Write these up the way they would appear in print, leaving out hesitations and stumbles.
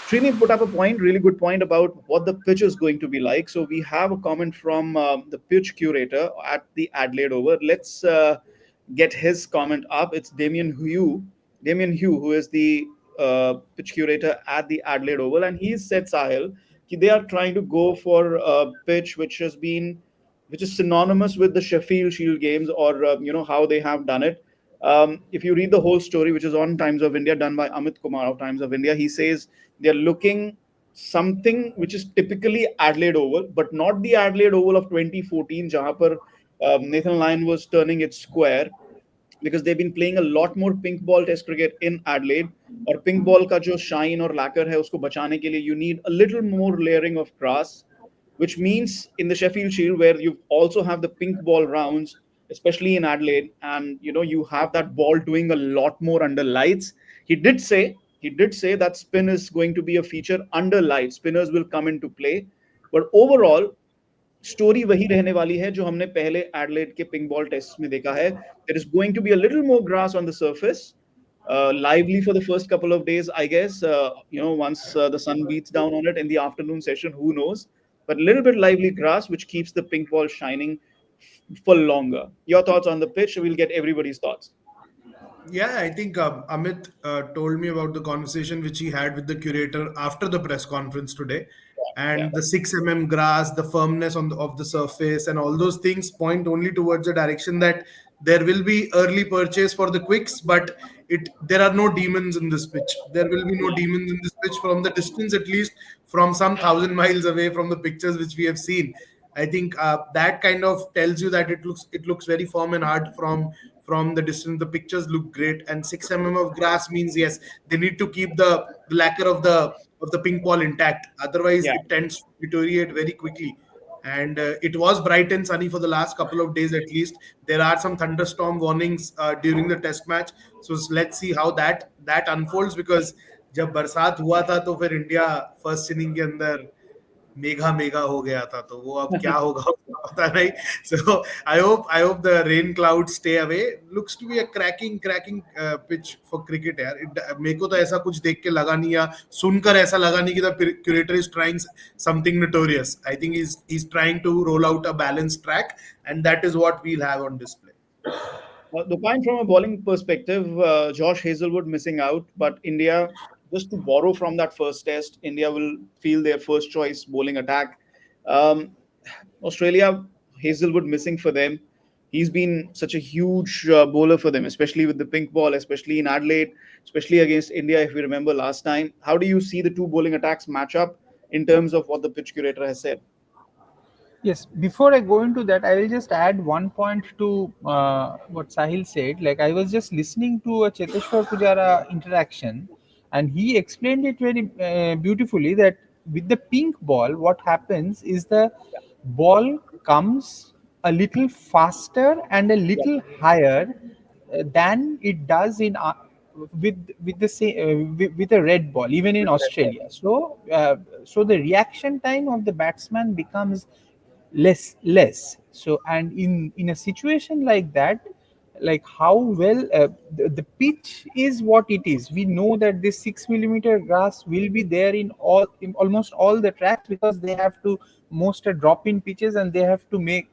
Trini put up a point, really good point about what the pitch is going to be like. So we have a comment from the pitch curator at the Adelaide Oval. Let's get his comment up. It's Damien Hugh, who is the pitch curator at the Adelaide Oval, and he said, Sahil, कि they are trying to go for a pitch which is synonymous with the Sheffield Shield games, or how they have done it. If you read the whole story, which is on Times of India, done by Amit Kumar of Times of India, he says they're looking something which is typically Adelaide Oval, but not the Adelaide Oval of 2014, जहाँ पर Nathan Lyon was turning it square, because they've been playing a lot more pink ball test cricket in Adelaide. और pink ball का जो shine और lacquer है उसको बचाने के लिए you need a little more layering of grass, which means in the Sheffield Shield, where you also have the pink ball rounds, especially in Adelaide, and you have that ball doing a lot more under lights. He did say that spin is going to be a feature under lights. Spinners will come into play, but overall story वही रहने वाली है जो हमने पहले Adelaide के pink ball test में देखा है. There is going to be a little more grass on the surface, lively for the first couple of days, I guess. Once the sun beats down on it in the afternoon session, who knows? But a little bit lively grass, which keeps the pink ball shining for longer. Your thoughts on the pitch? We'll get everybody's thoughts. Yeah, I think Amit told me about the conversation which he had with the curator after the press conference today, Yeah, and the 6 mm grass, the firmness of the surface, and all those things point only towards the direction that there will be early purchase for the quicks, but there are no demons in this pitch. There will be no demons in this pitch from the distance, at least from some thousand miles away from the pictures which we have seen. I think that kind of tells you that it looks very firm and hard from the distance. The pictures look great, and 6 mm of grass means yes, they need to keep the lacquer of the pink ball intact. Otherwise, yeah. it tends to deteriorate very quickly. And it was bright and sunny for the last couple of days at least. There are some thunderstorm warnings during the test match, so let's see how that unfolds. Because जब बरसात हुआ था तो फिर India first inning के अंदर मेघा मेघा हो गया था, तो वो अब क्या होगा उसका पता नहीं. So I hope the rain cloud stay away. Looks to be a cracking pitch for cricket यार. मेरे को तो ऐसा कुछ देख के लगा नहीं, या सुनकर ऐसा लगा नहीं कि the curator is trying something notorious. I think he's trying to roll out a balanced track, and that is what we'll have on display. The point from a bowling perspective, Josh Hazelwood missing out, but India, just to borrow from that first test, India will feel their first choice bowling attack. Um, Australia, Hazelwood missing for them. He's been such a huge bowler for them, especially with the pink ball, especially in Adelaide, especially against India, if we remember last time. How do you see the two bowling attacks match up in terms of what the pitch curator has said? Yes, before I go into that, I will just add one point to what Sahil said. Like, I was just listening to a Cheteshwar Pujara interaction, and he explained it very beautifully that with the pink ball, what happens is the ball comes a little faster and a Yeah, little higher than it does in with the same with a red ball, even in Australia. So the reaction time of the batsman becomes less. So, and in a situation like that, like how well the pitch is what it is. We know that this 6 millimeter grass will be there in almost all the tracks, because they have to most drop in pitches, and they have to make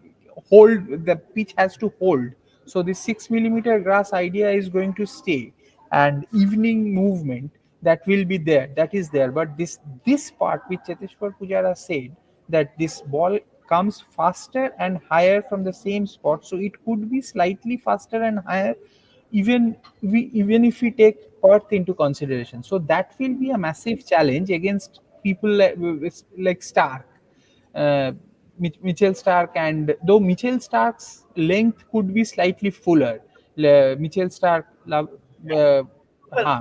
hold, the pitch has to hold. So the 6 millimeter grass idea is going to stay, and evening movement, that will be there, that is there. But this part which Cheteshwar Pujara said, that this ball comes faster and higher from the same spot, so it could be slightly faster and higher, even if we take Perth into consideration. So that will be a massive challenge against people like Stark, uh, Mitchell Stark. And though Mitchell Stark's length could be slightly fuller, Mitchell Stark, uh, yeah.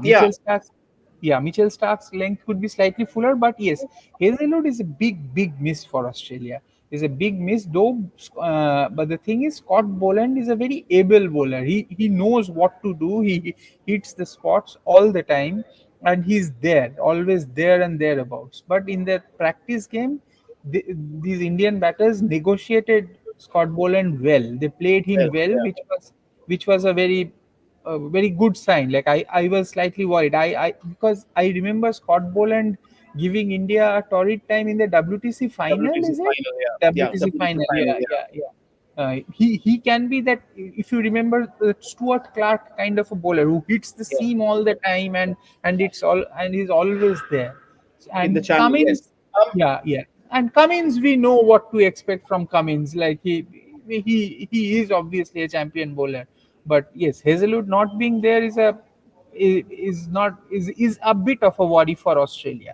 Mitchell Stark's, yeah, Mitchell Stark's length could be slightly fuller, but yes, Hazelwood is a big miss for Australia. Is a big miss, though. But the thing is, Scott Boland is a very able bowler. He knows what to do. He hits the spots all the time, and he's there, always there and thereabouts. But in the practice game, these Indian batters negotiated Scott Boland well. They played him Well, well, yeah. which was a very good sign. Like, I was slightly worried. I because I remember Scott Boland giving India a torrid time in the WTC final. WTC Is it final, yeah. Yeah, WTC WTC final? final, Yeah, yeah. yeah, yeah. He can be that, if you remember, Stuart Clark kind of a bowler who hits the Yeah. seam all the time, and it's all, and he's always there. In the And channel, Cummins, yes. yeah, yeah. And Cummins, we know what to expect from Cummins. Like he is obviously a champion bowler, but yes, Hazelwood not being there is a is not is a bit of a worry for Australia.